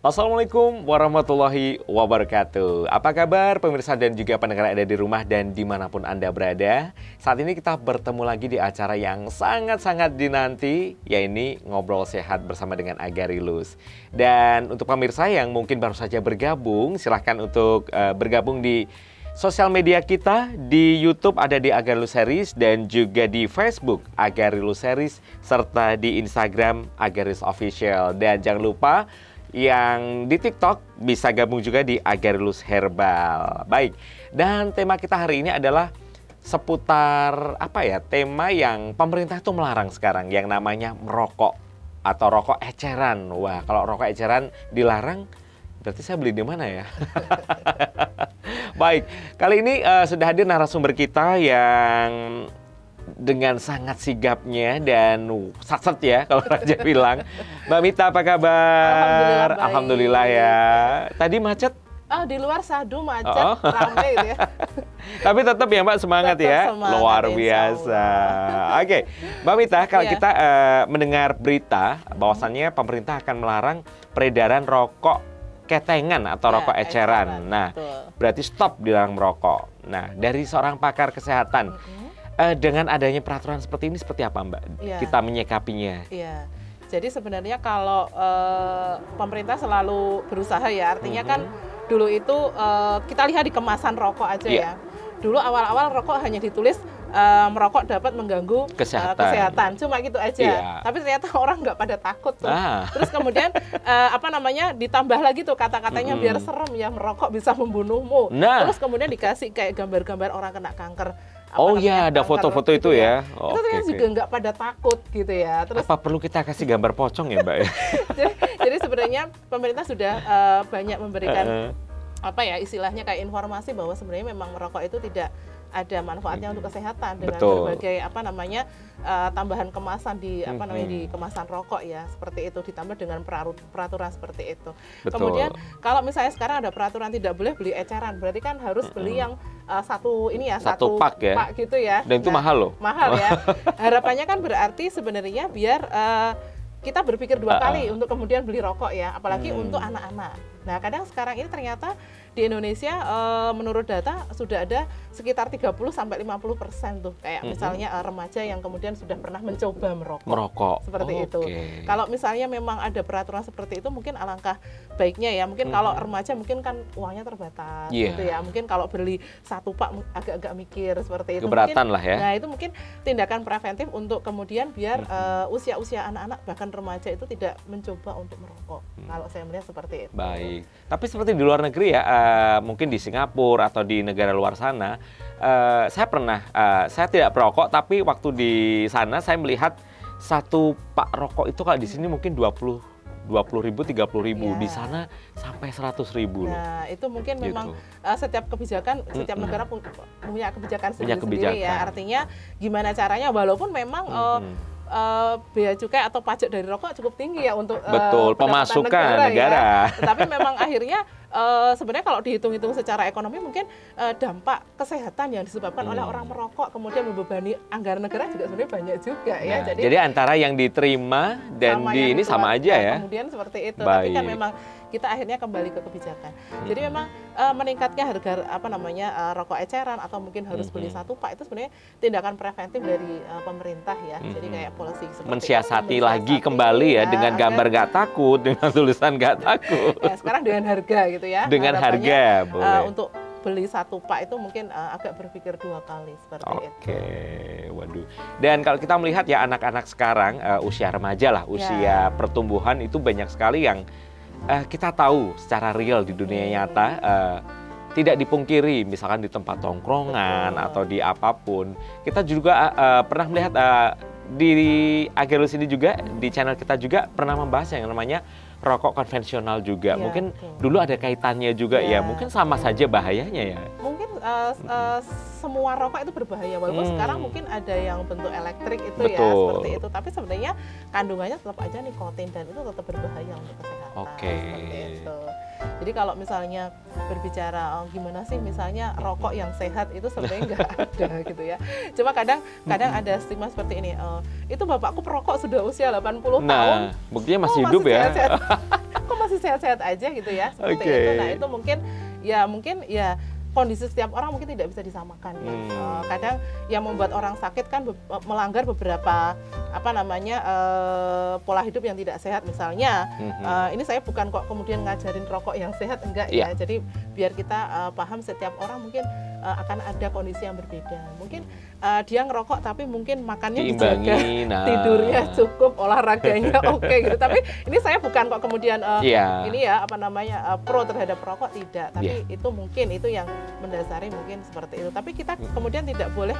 Assalamualaikum warahmatullahi wabarakatuh. Apa kabar pemirsa dan juga pendengar ada di rumah dan dimanapun Anda berada. Saat ini kita bertemu lagi di acara yang sangat-sangat dinanti, yaitu Ngobrol Sehat bersama dengan Agarilus. Dan untuk pemirsa yang mungkin baru saja bergabung, silahkan untuk bergabung di sosial media kita. Di YouTube ada di Agarilus Series dan juga di Facebook Agarilus Series serta di Instagram Agarilus Official. Dan jangan lupa yang di TikTok bisa gabung juga di Agarilus Herbal. Baik, dan tema kita hari ini adalah seputar tema yang pemerintah itu melarang sekarang, yang namanya merokok atau rokok eceran. Wah, kalau rokok eceran dilarang, berarti saya beli di mana ya? Baik, kali ini sudah hadir narasumber kita yang dengan sangat sigapnya dan satset ya kalau Raja bilang. Mbak Mita, apa kabar? Alhamdulillah ya. Tadi macet? Di luar Sadu macet, ramai gitu ya. Tapi tetap ya Mbak semangat ya. Semangat, luar biasa. Oke, Mbak Mita, kalau kita mendengar berita bahwasannya pemerintah akan melarang peredaran rokok ketengan atau rokok eceran. Nah, berarti stop dilarang merokok. Nah, dari seorang pakar kesehatan, dengan adanya peraturan seperti ini seperti apa Mbak? Kita menyikapinya? Iya. Jadi sebenarnya kalau pemerintah selalu berusaha ya, artinya kan dulu itu kita lihat di kemasan rokok aja ya. Dulu awal-awal rokok hanya ditulis merokok dapat mengganggu kesehatan, cuma gitu aja. Tapi ternyata orang nggak pada takut tuh. Terus kemudian ditambah lagi tuh kata-katanya biar serem ya, merokok bisa membunuhmu. Terus kemudian dikasih kayak gambar-gambar orang kena kanker. Ada foto-foto itu ya. Itu ternyata juga nggak pada takut gitu ya. Terus apa perlu kita kasih gambar pocong ya Mbak? jadi sebenarnya pemerintah sudah banyak memberikan istilahnya kayak informasi bahwa sebenarnya memang merokok itu tidak ada manfaatnya untuk kesehatan dengan berbagai tambahan kemasan di di kemasan rokok ya, seperti itu, ditambah dengan peraturan seperti itu. Kemudian kalau misalnya sekarang ada peraturan tidak boleh beli eceran, berarti kan harus beli yang satu pak gitu ya. Dan itu mahal loh. Mahal ya. Harapannya kan berarti sebenarnya biar kita berpikir dua kali untuk kemudian beli rokok ya, apalagi untuk anak-anak. Nah, kadang sekarang ini ternyata di Indonesia menurut data sudah ada sekitar 30-50% tuh, kayak misalnya remaja yang kemudian sudah pernah mencoba merokok. Seperti itu. Kalau misalnya memang ada peraturan seperti itu, mungkin alangkah baiknya ya. Mungkin kalau remaja mungkin kan uangnya terbatas gitu ya. Mungkin kalau beli satu pak agak-agak mikir seperti itu. Keberatan lah ya. Nah, itu mungkin tindakan preventif untuk kemudian biar usia-usia anak-anak bahkan remaja itu tidak mencoba untuk merokok. Kalau saya melihat seperti itu. Baik. Tapi seperti di luar negeri ya, mungkin di Singapura atau di negara luar sana, saya tidak perokok, tapi waktu di sana saya melihat satu pak rokok itu kalau di sini mungkin 20.000, 30.000, di sana sampai 100.000 loh. Nah, itu mungkin memang setiap kebijakan, setiap negara punya kebijakan sendiri-sendiri ya. Artinya gimana caranya, walaupun memang bea cukai atau pajak dari rokok cukup tinggi ya untuk pemasukan negara. Ya. Tetapi memang akhirnya sebenarnya kalau dihitung-hitung secara ekonomi mungkin dampak kesehatan yang disebabkan oleh orang merokok kemudian membebani anggaran negara juga sebenarnya banyak juga ya. Jadi antara yang diterima dan ini sama aja ya. Kemudian seperti itu. Tapi kan memang kita akhirnya kembali ke kebijakan. Jadi memang meningkatnya harga rokok eceran atau mungkin harus beli satu pak itu sebenarnya tindakan preventif dari pemerintah ya. Jadi kayak polisi seperti mensiasati lagi kembali ya, dengan gambar nggak takut, dengan tulisan nggak takut. Ya, sekarang dengan harga gitu ya. Dengan harga boleh. Untuk beli satu pak itu mungkin agak berpikir dua kali seperti itu. Waduh. Dan kalau kita melihat ya anak-anak sekarang usia remaja lah, usia pertumbuhan itu banyak sekali yang kita tahu secara real di dunia nyata tidak dipungkiri, misalkan di tempat tongkrongan atau di apapun. Kita juga pernah melihat di Agarilus ini juga, di channel kita juga pernah membahas yang namanya rokok konvensional juga. Mungkin dulu ada kaitannya juga ya, mungkin sama saja bahayanya ya. Mungkin semua rokok itu berbahaya, walaupun sekarang mungkin ada yang bentuk elektrik itu ya, seperti itu. Tapi sebenarnya kandungannya tetap aja nikotin dan itu tetap berbahaya untuk kesehatan. Seperti itu. Jadi kalau misalnya berbicara gimana sih misalnya rokok yang sehat itu sebenarnya nggak ada gitu ya. Cuma kadang ada stigma seperti ini. Itu bapakku perokok sudah usia 80 tahun. Buktinya masih hidup ya. Kok masih sehat-sehat aja gitu ya, seperti itu. Nah itu mungkin ya kondisi setiap orang mungkin tidak bisa disamakan ya. Kadang yang membuat orang sakit kan melanggar beberapa pola hidup yang tidak sehat misalnya. Ini saya bukan kok kemudian ngajarin rokok yang sehat, enggak ya. Jadi biar kita paham setiap orang mungkin akan ada kondisi yang berbeda. Mungkin dia ngerokok tapi mungkin makannya dijaga, tidurnya cukup, olahraganya oke gitu. Tapi ini saya bukan kok kemudian ini ya pro terhadap rokok, tidak. Tapi itu mungkin itu yang mendasari mungkin seperti itu. Tapi kita kemudian tidak boleh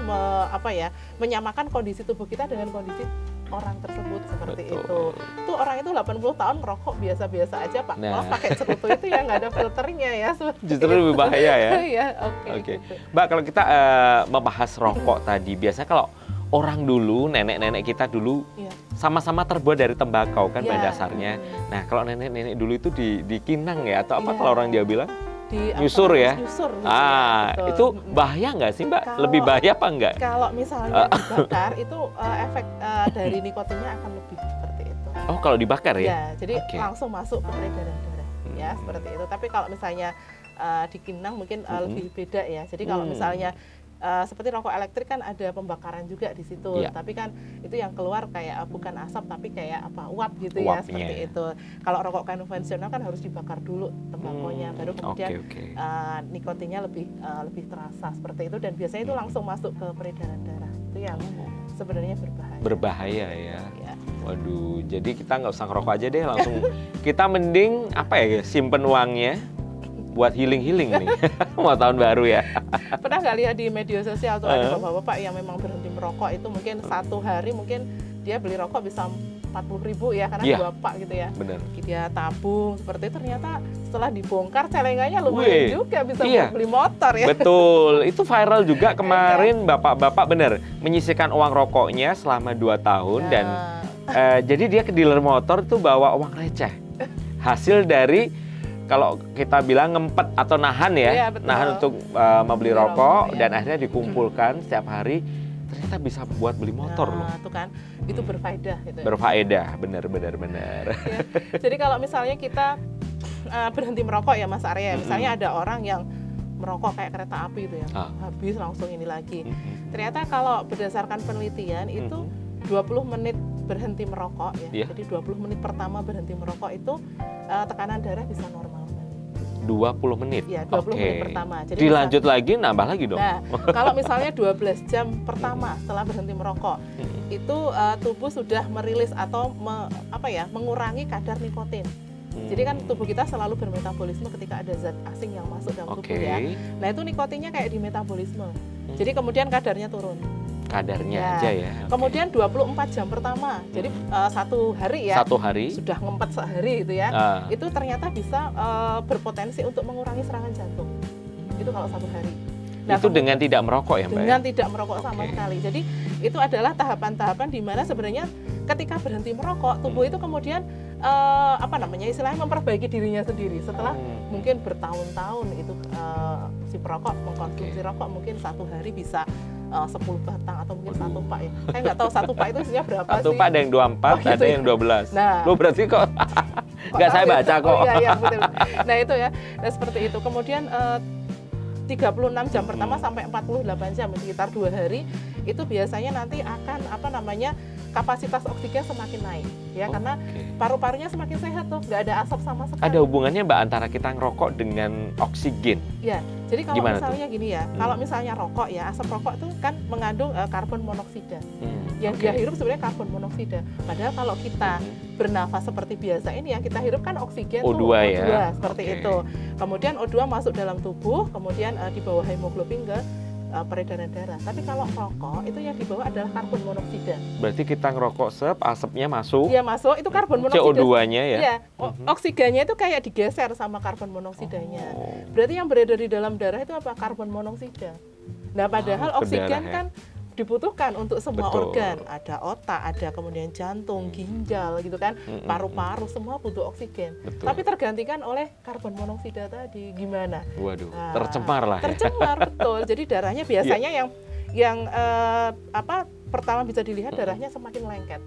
menyamakan kondisi tubuh kita dengan kondisi orang tersebut seperti itu. Tuh orang itu 80 tahun ngerokok biasa-biasa aja Pak. Malah pakai cerutu itu ya nggak ada filternya ya. Justru lebih bahaya ya. Iya, oke. Gitu. Mbak, kalau kita membahas rokok tadi, biasanya kalau orang dulu, nenek-nenek kita dulu sama-sama terbuat dari tembakau kan pada dasarnya. Nah, kalau nenek-nenek dulu itu dikinang ya atau apa kalau orang Jawa bilang? Nyusur ya? Nyusur, itu bahaya nggak sih Mbak? Lebih bahaya apa enggak? Kalau misalnya dibakar itu efek dari nikotinnya akan lebih seperti itu. Oh, kalau dibakar ya? Ya, jadi langsung masuk ke peredaran darah ya seperti itu. Tapi kalau misalnya dikinang mungkin lebih beda ya. Jadi kalau misalnya seperti rokok elektrik kan ada pembakaran juga di situ, tapi kan itu yang keluar kayak bukan asap tapi kayak uap gitu ya, seperti itu. Kalau rokok konvensional kan harus dibakar dulu tembakonya, baru kemudian nikotinnya lebih terasa seperti itu, dan biasanya itu langsung masuk ke peredaran darah. Itu yang sebenarnya berbahaya. Berbahaya ya. Waduh, jadi kita nggak usah ngerokok aja deh, langsung kita mending simpen uangnya buat healing nih, mau tahun baru ya. Pernah nggak lihat di media sosial tuh ada bapak-bapak yang memang berhenti merokok itu mungkin satu hari mungkin dia beli rokok bisa 40.000 ya, karena bapak gitu ya. Bener. Dia tabung seperti itu, ternyata setelah dibongkar celengannya lumayan juga bisa beli motor ya. Betul, itu viral juga kemarin bapak-bapak bener menyisihkan uang rokoknya selama 2 tahun dan jadi dia ke dealer motor tuh bawa uang receh. Hasil dari kalau kita bilang ngempet atau nahan ya, nahan untuk membeli rokok dan akhirnya dikumpulkan setiap hari, ternyata bisa buat beli motor loh. Itu kan, itu berfaedah. Gitu. Berfaedah, benar. Ya. Jadi kalau misalnya kita berhenti merokok ya Mas Arya, misalnya ada orang yang merokok kayak kereta api itu ya, habis langsung ini lagi. Ternyata kalau berdasarkan penelitian itu 20 menit berhenti merokok ya, jadi 20 menit pertama berhenti merokok itu tekanan darah bisa normal. 20 menit? Ya, 20 menit pertama. Jadi dilanjut lagi, nambah lagi dong? Nah, kalau misalnya 12 jam pertama setelah berhenti merokok, itu tubuh sudah merilis atau mengurangi kadar nikotin. Jadi kan tubuh kita selalu bermetabolisme ketika ada zat asing yang masuk dalam tubuh ya. Nah itu nikotinnya kayak di metabolisme. Jadi kemudian kadarnya turun. Kadarnya aja ya. Kemudian 24 jam pertama, jadi satu hari sudah ngempet sehari gitu ya, itu ternyata bisa berpotensi untuk mengurangi serangan jantung. Itu kalau 1 hari. Nah, itu dengan tidak merokok ya Mbak? Dengan tidak merokok sama sekali. Jadi itu adalah tahapan-tahapan di mana sebenarnya ketika berhenti merokok, tubuh itu kemudian istilahnya memperbaiki dirinya sendiri setelah mungkin bertahun-tahun itu si perokok mengkonsumsi rokok, mungkin 1 hari bisa 10 batang atau mungkin 1 pak ya. Saya nggak tahu 1 pak itu isinya berapa sih. 1 pak ada yang 24, ada yang 12. Nah, lo berarti kok nggak saya baca kok. Iya, betul. Nah itu ya, nah, seperti itu. Kemudian 36 jam pertama sampai 48 jam, sekitar 2 hari, itu biasanya nanti akan kapasitas oksigen semakin naik ya, karena paru-parunya semakin sehat tuh, nggak ada asap sama sekali. Ada hubungannya Mbak antara kita ngerokok dengan oksigen? Ya, jadi kalau misalnya tuh? Gini ya, kalau misalnya rokok ya, asap rokok itu kan mengandung karbon monoksida. Yang dia hirup sebenarnya karbon monoksida. Padahal kalau kita bernafas seperti biasa ini yang kita hirup kan oksigen O2 tuh, O2 ya? Seperti itu. Kemudian O2 masuk dalam tubuh, kemudian di bawah hemoglobin ke peredaran darah. Tapi kalau rokok itu yang dibawa adalah karbon monoksida. Berarti kita ngerokok asapnya masuk. Iya masuk, itu karbon monoksida. CO2-nya ya? Iya, oksigennya itu kayak digeser sama karbon monoksidanya. Berarti yang beredar di dalam darah itu apa? Karbon monoksida. Nah padahal oksigen kan dibutuhkan untuk semua organ, ada otak, ada kemudian jantung, ginjal gitu kan, paru-paru, semua butuh oksigen. Tapi tergantikan oleh karbon monoksida tadi, gimana? Waduh, tercemar lah. Tercemar betul. Jadi darahnya biasanya yang pertama bisa dilihat darahnya semakin lengket.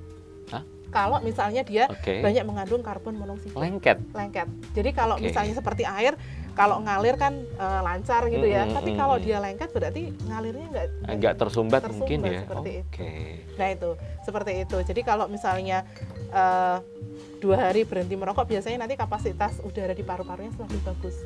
Hah? Kalau misalnya dia Oke. banyak mengandung karbon monoksida. Lengket. Lengket. Jadi kalau Oke. misalnya seperti air, kalau ngalir kan lancar gitu ya. Tapi kalau mm. dia lengket berarti ngalirnya Nggak tersumbat mungkin ya. seperti itu. Oke. Nah itu seperti itu. Jadi kalau misalnya 2 hari berhenti merokok, biasanya nanti kapasitas udara di paru-parunya semakin bagus.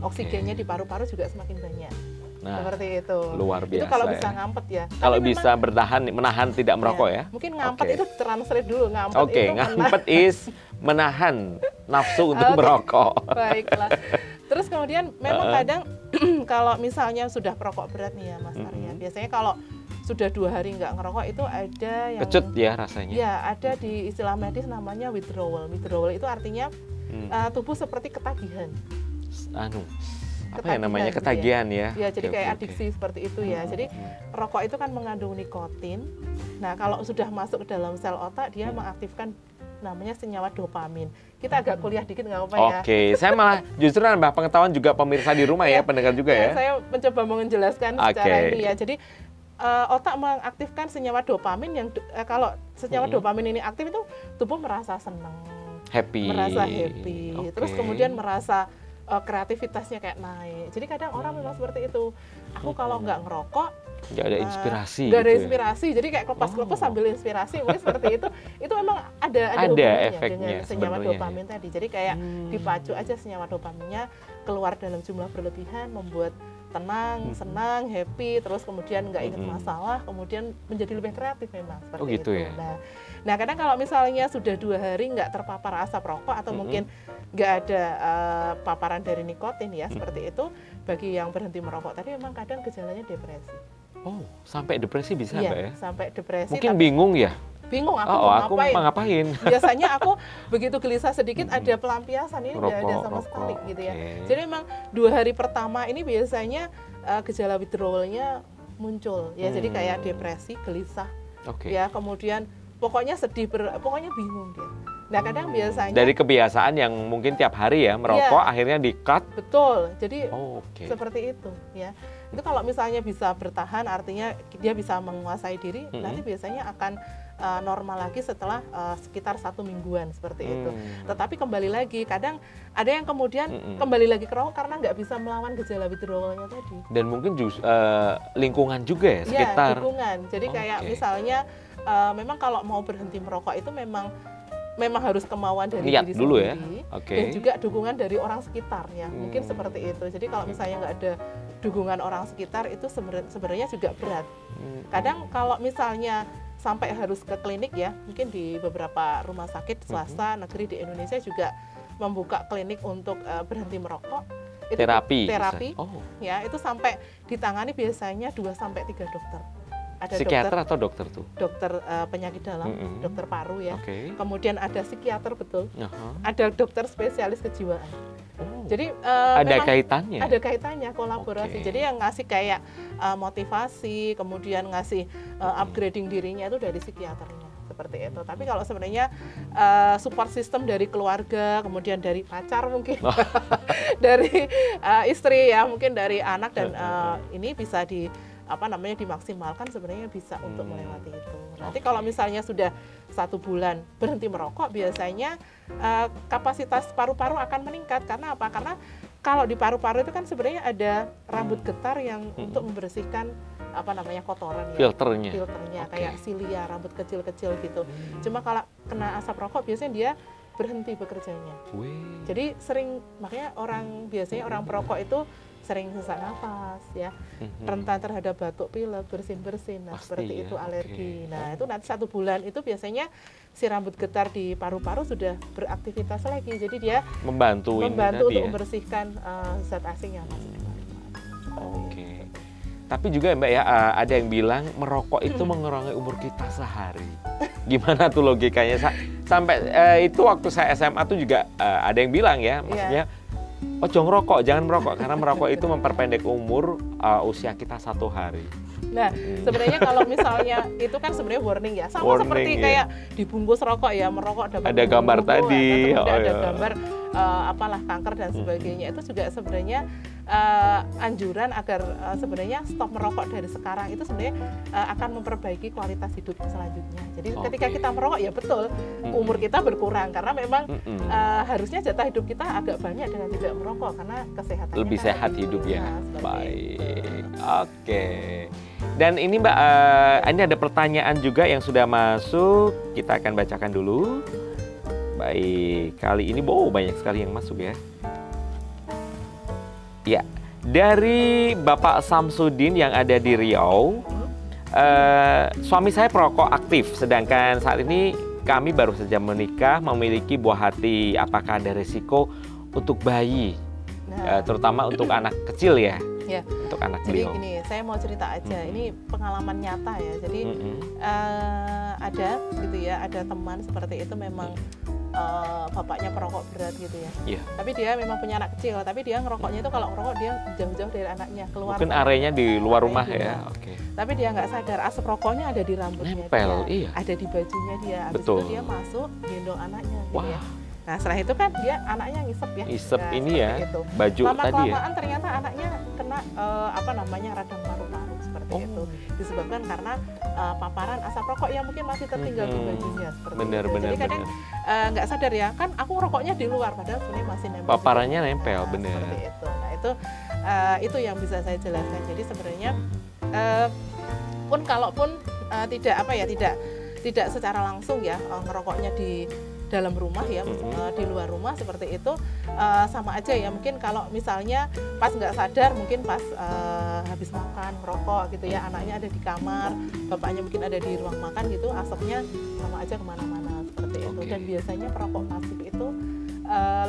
Oksigennya di paru-paru juga semakin banyak. Nah, seperti itu. luar biasa. Itu kalau ya. bisa ngampet ya. Kalau Tapi bisa bertahan, menahan tidak merokok ya. Mungkin ngampet Oke. itu translate dulu. Ngampet Oke, itu ngampet is menahan nafsu untuk merokok. Baiklah. Terus kemudian memang kadang kalau misalnya sudah perokok berat nih ya Mas Arya, biasanya kalau sudah 2 hari nggak ngerokok itu ada yang Kecut ya rasanya. ya ada di istilah medis namanya withdrawal. Withdrawal itu artinya tubuh seperti ketagihan. Apa ya namanya, ketagihan ya? Ya, jadi Oke, kayak oke, adiksi seperti itu ya. Jadi rokok itu kan mengandung nikotin. Nah, kalau sudah masuk ke dalam sel otak, dia mengaktifkan namanya senyawa dopamin. Kita agak kuliah dikit nggak apa ya. Oke, saya malah justru nambah pengetahuan juga pemirsa di rumah ya, pendengar juga ya. Saya mencoba menjelaskan secara ini ya. Jadi otak mengaktifkan senyawa dopamin yang kalau senyawa dopamin ini aktif itu tubuh merasa senang, merasa happy, terus kemudian merasa kreativitasnya kayak naik. Jadi kadang orang memang seperti itu. Aku kalau nggak ngerokok, nggak ada inspirasi. Nggak ada gitu inspirasi. Jadi kayak klepas-klepas sambil inspirasi, mungkin seperti itu. Itu memang ada efeknya dengan senyawa sebenarnya, dopamin tadi. Jadi kayak dipacu aja senyawa dopaminnya keluar dalam jumlah berlebihan, membuat tenang, senang, happy, terus kemudian nggak ingat masalah, kemudian menjadi lebih kreatif memang seperti gitu itu. ya. Nah, kadang kalau misalnya sudah 2 hari nggak terpapar asap rokok atau mungkin nggak ada paparan dari nikotin ya seperti itu, bagi yang berhenti merokok tadi memang kadang gejalanya depresi. Oh, sampai depresi bisa Mbak ya? Sampai depresi. Mungkin bingung ya? Bingung aku mau ngapain. Biasanya aku begitu gelisah sedikit ada pelampiasan, ini nggak ada sama sekali gitu ya. Jadi memang 2 hari pertama ini biasanya gejala withdrawalnya muncul ya. Jadi kayak depresi, gelisah, ya kemudian pokoknya sedih, pokoknya bingung dia. Nah kadang biasanya dari kebiasaan yang mungkin tiap hari ya merokok akhirnya di-cut. Betul, jadi seperti itu ya. Itu kalau misalnya bisa bertahan artinya dia bisa menguasai diri, nanti biasanya akan normal lagi setelah sekitar 1 mingguan seperti itu. Tetapi kembali lagi, kadang ada yang kemudian kembali lagi ke rokok karena nggak bisa melawan gejala withdrawalnya tadi. Dan mungkin lingkungan juga ya sekitar. Ya, lingkungan. Jadi kayak misalnya memang kalau mau berhenti merokok itu memang harus kemauan dari diri dulu sendiri dan juga dukungan dari orang sekitar ya. Mungkin seperti itu. Jadi kalau misalnya nggak ada dukungan orang sekitar itu sebenarnya juga berat. Kadang kalau misalnya sampai harus ke klinik ya, mungkin di beberapa rumah sakit swasta negeri di Indonesia juga membuka klinik untuk berhenti merokok. Itu terapi ya, itu sampai ditangani biasanya 2 sampai 3 dokter. Ada psikiater atau dokter tuh? Dokter penyakit dalam, dokter paru ya. Kemudian ada psikiater betul. Ada dokter spesialis kejiwaan. Jadi ada kaitannya. Ada kaitannya, kolaborasi. Jadi yang ngasih kayak motivasi, kemudian ngasih upgrading dirinya itu dari psikiaternya seperti itu. Tapi kalau sebenarnya support system dari keluarga, kemudian dari pacar mungkin, dari istri ya, mungkin dari anak dan ini bisa dimaksimalkan sebenarnya bisa untuk melewati itu. Nanti kalau misalnya sudah 1 bulan berhenti merokok, biasanya kapasitas paru-paru akan meningkat. Karena apa? Karena kalau di paru-paru itu kan sebenarnya ada rambut getar yang untuk membersihkan kotoran ya. Filternya kayak silia, rambut kecil-kecil gitu. Cuma kalau kena asap rokok biasanya dia berhenti bekerjanya. Jadi makanya biasanya orang perokok itu sering sesak nafas ya, rentan terhadap batuk pilek, bersin-bersin, seperti itu alergi. Nah itu nanti 1 bulan itu biasanya si rambut getar di paru-paru sudah beraktivitas lagi, jadi dia membantu untuk membersihkan zat asing yang masuk ke paru-paru. Tapi juga Mbak ya, ada yang bilang merokok itu mengurangi umur kita sehari. Gimana tuh logikanya? Sampai itu waktu saya SMA tuh juga ada yang bilang ya, maksudnya jangan merokok karena merokok itu memperpendek umur usia kita 1 hari. Nah, sebenarnya kalau misalnya itu kan sebenarnya warning ya, sama seperti kayak dibungkus rokok ya, merokok ada gambar tadi, ada gambar kanker dan sebagainya. Itu juga sebenarnya anjuran agar sebenarnya stop merokok dari sekarang itu sebenarnya akan memperbaiki kualitas hidup selanjutnya. Jadi ketika kita merokok ya betul umur kita berkurang karena memang harusnya jatah hidup kita agak banyak dengan tidak merokok karena kesehatan lebih sehat hidup ya. Baik. Oke. Dan ini Mbak, ini ada pertanyaan juga yang sudah masuk. Kita akan bacakan dulu. Baik, kali ini banyak sekali yang masuk ya. Ya, dari Bapak Samsudin yang ada di Riau, suami saya perokok aktif, sedangkan saat ini kami baru saja menikah, memiliki buah hati. Apakah ada resiko untuk bayi, terutama untuk anak kecil ya? Ya. Untuk anak beliau. Jadi gini, saya mau cerita aja. Ini pengalaman nyata ya. Jadi ada gitu ya, ada teman seperti itu memang. Bapaknya perokok berat gitu ya. Tapi dia memang punya anak kecil, tapi dia ngerokoknya itu kalau ngerokok dia jauh-jauh dari anaknya, keluar. Mungkin areanya di luar rumah ya. Tapi dia nggak sadar asap rokoknya ada di rambutnya. Nempel, dia, ada di bajunya dia. Habis itu dia masuk gendong anaknya gitu ya. Nah setelah itu kan dia anaknya ngisep ya. Ngisep ini ya, itu. Baju tadi ya. Lama-kelamaan ternyata anaknya kena radang paru-paru seperti itu. Disebabkan karena paparan asap rokok yang mungkin masih tertinggal di bajunya seperti itu. Jadi kadang nggak sadar ya, kan aku rokoknya di luar padahal sebenarnya masih nempel. Paparannya nempel, benar. Seperti itu. Nah itu yang bisa saya jelaskan. Jadi sebenarnya kalaupun tidak secara langsung ya ngerokoknya di dalam rumah ya, di luar rumah seperti itu sama aja ya. Mungkin kalau misalnya pas nggak sadar, mungkin pas habis makan ngerokok gitu ya, anaknya ada di kamar, bapaknya mungkin ada di ruang makan gitu, asapnya sama aja kemana-mana seperti itu. Dan biasanya perokok pasif itu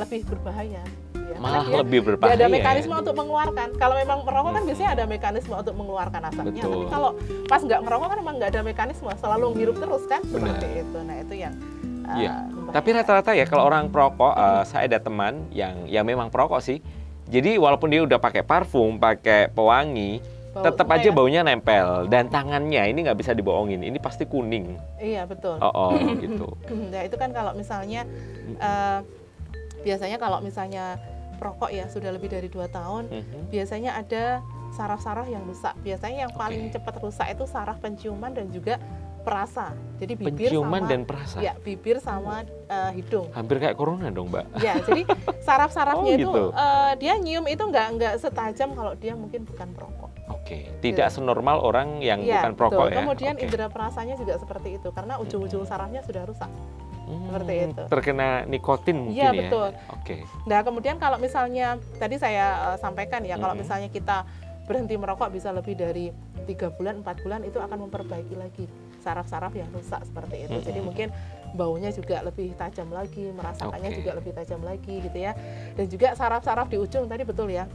lebih berbahaya. Ya, malah lebih berbahaya. Ada mekanisme untuk mengeluarkan. Kalau memang merokok kan biasanya ada mekanisme untuk mengeluarkan asapnya. Tapi kalau pas nggak ngerokok kan memang nggak ada mekanisme, selalu ngirup terus kan seperti itu. Nah itu yang tapi rata-rata ya kalau orang perokok, saya ada teman yang memang perokok sih. Jadi walaupun dia udah pakai parfum, pakai pewangi, tetap aja baunya nempel. Dan tangannya ini nggak bisa dibohongin, ini pasti kuning. Iya betul. Gitu. Nah itu kan kalau misalnya biasanya kalau misalnya perokok ya sudah lebih dari 2 tahun, biasanya ada saraf-saraf yang rusak. Biasanya yang paling cepat rusak itu saraf penciuman dan juga perasa. Jadi bibir penciuman sama dan perasa. Ya, bibir sama hidung. Hampir kayak corona dong, Mbak. Ya, jadi saraf-sarafnya gitu. itu dia nyium itu nggak setajam kalau dia mungkin bukan perokok. Tidak senormal orang yang bukan perokok ya. Kemudian indera perasanya juga seperti itu karena ujung-ujung sarafnya sudah rusak. Seperti itu. Terkena nikotin mungkin ya. Iya, betul. Nah, kemudian kalau misalnya tadi saya sampaikan ya, kalau misalnya kita berhenti merokok bisa lebih dari 3 bulan, 4 bulan itu akan memperbaiki lagi saraf-saraf yang rusak seperti itu. Jadi mungkin baunya juga lebih tajam lagi, merasakannya juga lebih tajam lagi gitu ya. Dan juga saraf-saraf di ujung tadi betul ya.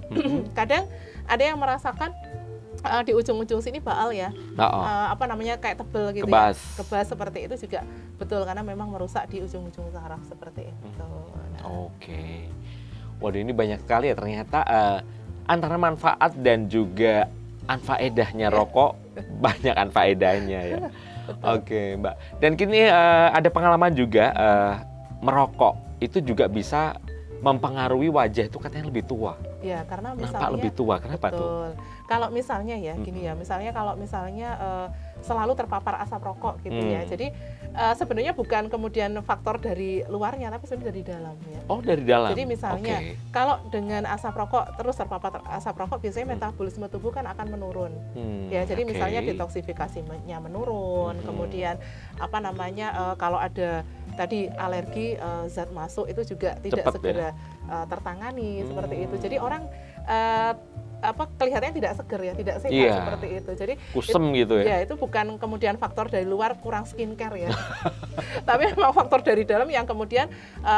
Kadang ada yang merasakan di ujung-ujung sini baal ya. Kayak tebel gitu ya. Kebas seperti itu juga betul karena memang merusak di ujung-ujung saraf seperti itu. Waduh ini banyak sekali ya ternyata antara manfaat dan juga anfaedahnya rokok banyak anfaedahnya ya. Mbak. Dan kini ada pengalaman juga merokok itu juga bisa mempengaruhi wajah itu katanya lebih tua. Ya, karena misalnya nampak lebih tua. Kenapa tuh? Kalau misalnya ya gini ya, kalau misalnya selalu terpapar asap rokok gitu ya. Jadi sebenarnya bukan kemudian faktor dari luarnya tapi sebenarnya dari dalam ya. Dari dalam. Jadi misalnya kalau dengan asap rokok terus terpapar asap rokok biasanya metabolisme tubuh kan akan menurun. Ya, jadi misalnya detoksifikasinya menurun, kemudian kalau ada tadi alergi zat masuk itu juga tidak segera tertangani seperti itu. Jadi orang kelihatannya tidak seger ya, tidak sehat seperti itu. Jadi kusem gitu ya. Ya, itu bukan kemudian faktor dari luar kurang skincare ya. Tapi memang faktor dari dalam yang kemudian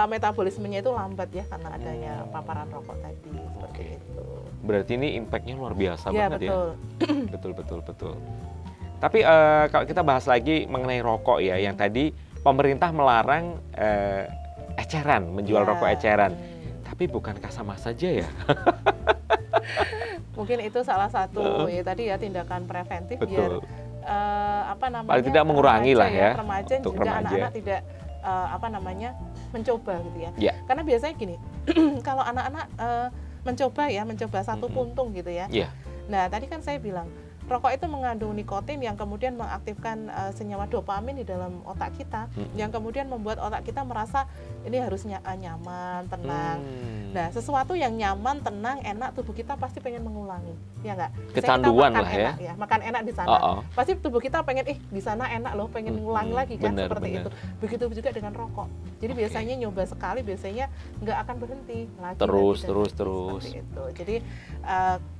metabolismenya itu lambat ya karena adanya paparan rokok tadi seperti itu. Berarti ini impact-nya luar biasa banget betul. Ya. Betul. Tapi kalau kita bahas lagi mengenai rokok ya, yang tadi pemerintah melarang eceran, menjual rokok eceran. Tapi bukankah sama saja ya? Mungkin itu salah satu ya tadi ya tindakan preventif biar paling tidak mengurangi lah ya. Remaja untuk juga remaja. anak-anak tidak mencoba gitu ya. Karena biasanya gini, kalau anak-anak mencoba satu puntung gitu ya. Iya. Nah, tadi kan saya bilang rokok itu mengandung nikotin yang kemudian mengaktifkan senyawa dopamin di dalam otak kita, yang kemudian membuat otak kita merasa ini harusnya nyaman, tenang. Nah, sesuatu yang nyaman, tenang, enak, tubuh kita pasti pengen mengulangi, ya nggak? Kecanduan kita lah makan enak, ya. Makan enak di sana, pasti tubuh kita pengen, di sana enak loh, pengen ngulangi lagi kan, seperti itu. Begitu juga dengan rokok. Jadi biasanya nyoba sekali, biasanya nggak akan berhenti lagi. Terus. Seperti itu. Jadi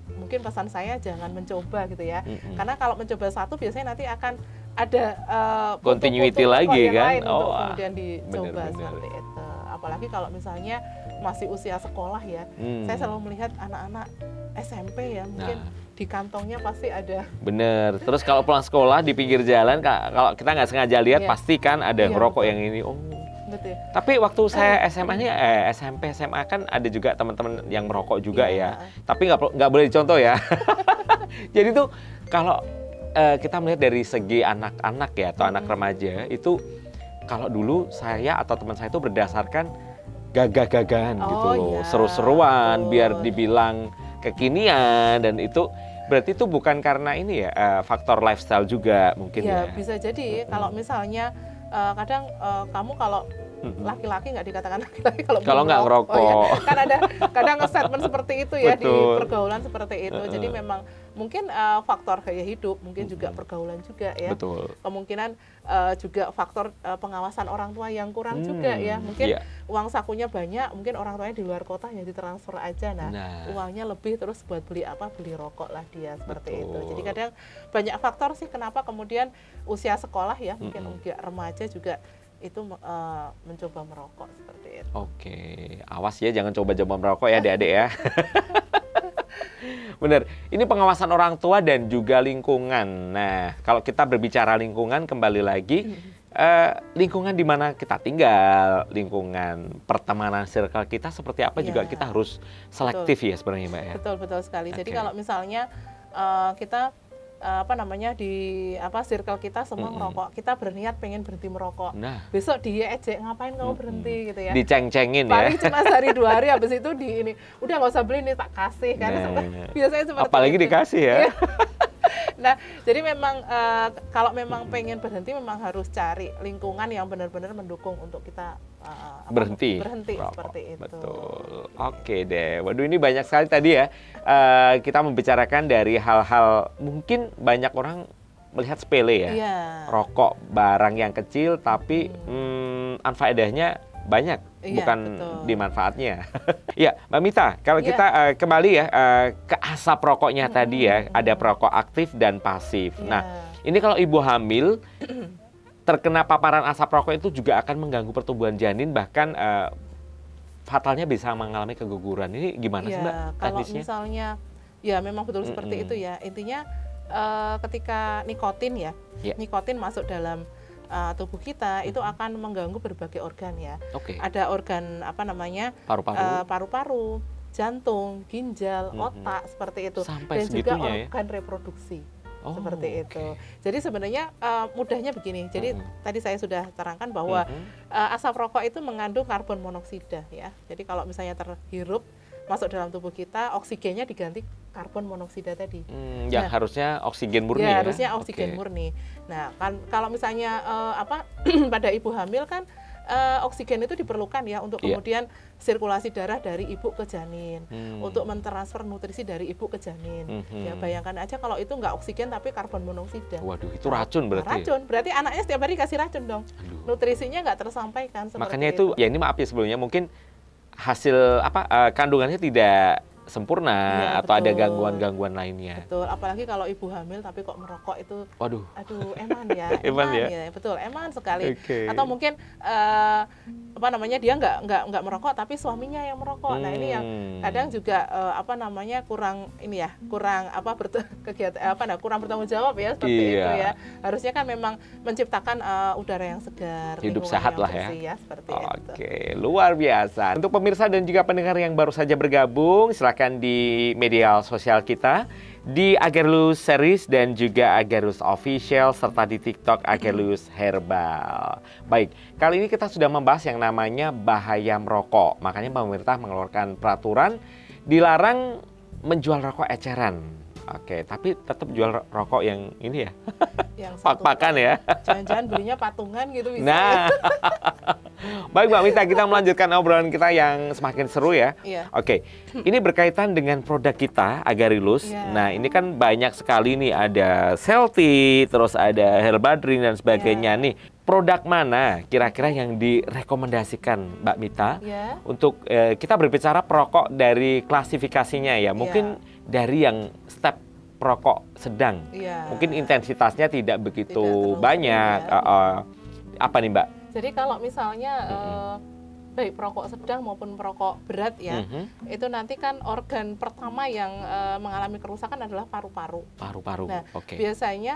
mungkin pesan saya jangan mencoba gitu ya, karena kalau mencoba satu biasanya nanti akan ada continuity lagi kan, untuk kemudian dicoba seperti itu. Apalagi kalau misalnya masih usia sekolah ya, saya selalu melihat anak-anak SMP ya, mungkin di kantongnya pasti ada. Bener. Terus kalau pulang sekolah di pinggir jalan, kalau kita nggak sengaja lihat, pasti kan ada ngerokok yang ini. Betul. Tapi waktu saya SMA-nya, SMP, SMA kan ada juga teman-teman yang merokok juga ya. Tapi nggak boleh dicontoh ya. Jadi tuh kalau kita melihat dari segi anak-anak ya atau anak remaja itu, kalau dulu saya atau teman saya itu berdasarkan gagah-gagahan gitu loh, seru-seruan biar dibilang kekinian, dan itu berarti itu bukan karena ini ya, faktor lifestyle juga mungkin ya. Bisa jadi kalau misalnya kadang kamu kalau laki-laki nggak dikatakan laki-laki kalau nggak ngerokok. Kan ada kadang statement seperti itu ya. Betul. Di pergaulan seperti itu. Jadi memang mungkin faktor gaya hidup, mungkin juga pergaulan juga ya. Betul. Kemungkinan juga faktor pengawasan orang tua yang kurang juga ya. Mungkin uang sakunya banyak, mungkin orang tuanya di luar kota ya ditransfer aja. Nah, uangnya lebih terus buat beli apa? Beli rokok lah dia seperti itu. Jadi kadang banyak faktor sih kenapa kemudian usia sekolah ya, mungkin usia remaja juga itu mencoba merokok seperti itu. Oke, awas ya jangan coba-coba merokok ya adik-adik ya. Bener, ini pengawasan orang tua dan juga lingkungan. Nah, kalau kita berbicara lingkungan, kembali lagi, lingkungan di mana kita tinggal, lingkungan pertemanan circle kita seperti apa juga kita harus selektif ya sebenarnya Mbak ya. Betul sekali. Jadi kalau misalnya kita di circle kita semua merokok, kita berniat pengen berhenti merokok. Besok dia ejek, ngapain kamu berhenti gitu ya. Diceng-cengin ya. Paling cuma sehari 2 hari, habis itu udah nggak usah beli nih, tak kasih kan. Biasanya seperti apalagi itu. Dikasih ya. Nah, jadi memang kalau memang pengen berhenti memang harus cari lingkungan yang benar-benar mendukung untuk kita berhenti seperti itu. Betul. Oke deh. Waduh, ini banyak sekali tadi ya. Kita membicarakan dari hal-hal mungkin banyak orang melihat sepele ya. Rokok barang yang kecil tapi anfaedahnya banyak, bukan di manfaatnya. Ya, Mbak Mita, kalau kita kembali ya ke asap rokoknya tadi ya, ada perokok aktif dan pasif. Nah, ini kalau ibu hamil terkena paparan asap rokok itu juga akan mengganggu pertumbuhan janin, bahkan fatalnya bisa mengalami keguguran. Ini gimana sih Mbak kalau teknisnya? Misalnya, ya memang betul seperti itu ya. Intinya ketika nikotin nikotin masuk dalam tubuh kita itu akan mengganggu berbagai organ ya. Ada organ paru-paru, jantung, ginjal, otak seperti itu. Dan juga organ reproduksi. Seperti itu. Jadi sebenarnya mudahnya begini. Jadi tadi saya sudah terangkan bahwa asap rokok itu mengandung karbon monoksida ya. Jadi kalau misalnya terhirup masuk dalam tubuh kita, oksigennya diganti karbon monoksida tadi. Yang harusnya oksigen murni ya? Harusnya oksigen murni. Nah, kan kalau misalnya pada ibu hamil kan oksigen itu diperlukan ya untuk kemudian sirkulasi darah dari ibu ke janin, untuk mentransfer nutrisi dari ibu ke janin. Ya bayangkan aja kalau itu nggak oksigen tapi karbon monoksida. Waduh, itu racun berarti. Racun, berarti anaknya setiap hari kasih racun dong. Nutrisinya nggak tersampaikan. Makanya itu, ya ini maaf ya sebelumnya mungkin hasil kandungannya tidak sempurna atau ada gangguan-gangguan lainnya. Betul, apalagi kalau ibu hamil tapi kok merokok itu, waduh, aduh eman ya, betul, eman sekali. Atau mungkin dia nggak merokok tapi suaminya yang merokok. Nah ini yang kadang juga kurang kurang bertanggung jawab ya seperti itu ya. Harusnya kan memang menciptakan udara yang segar, hidup sehat lah ya. Seperti itu. Luar biasa. Untuk pemirsa dan juga pendengar yang baru saja bergabung, silakan di media sosial kita, di Agerlus Series dan juga Agerlus Official, serta di TikTok Agerlus Herbal. Baik, kali ini kita sudah membahas yang namanya bahaya merokok. Makanya pemerintah mengeluarkan peraturan dilarang menjual rokok eceran. Oke, tapi tetap jual rokok yang ini ya, Yang satu pak-pakan ya. jangan-jangan belinya patungan gitu bisa. Nah, baik Mbak Mita, kita melanjutkan obrolan kita yang semakin seru ya. Iya. Oke, ini berkaitan dengan produk kita, Agarilus. Iya. Nah, ini kan banyak sekali nih, ada Celti, terus ada Herbadrin dan sebagainya Iya. nih. Produk mana kira-kira yang direkomendasikan Mbak Mita Ya. untuk kita berbicara perokok dari klasifikasinya ya? Mungkin dari yang step perokok sedang, Iya. mungkin intensitasnya tidak begitu terlalu banyak. ya. Apa nih Mbak? Jadi kalau misalnya baik perokok sedang maupun perokok berat ya, itu nanti kan organ pertama yang mengalami kerusakan adalah paru-paru. Paru-paru. Nah, Oke. biasanya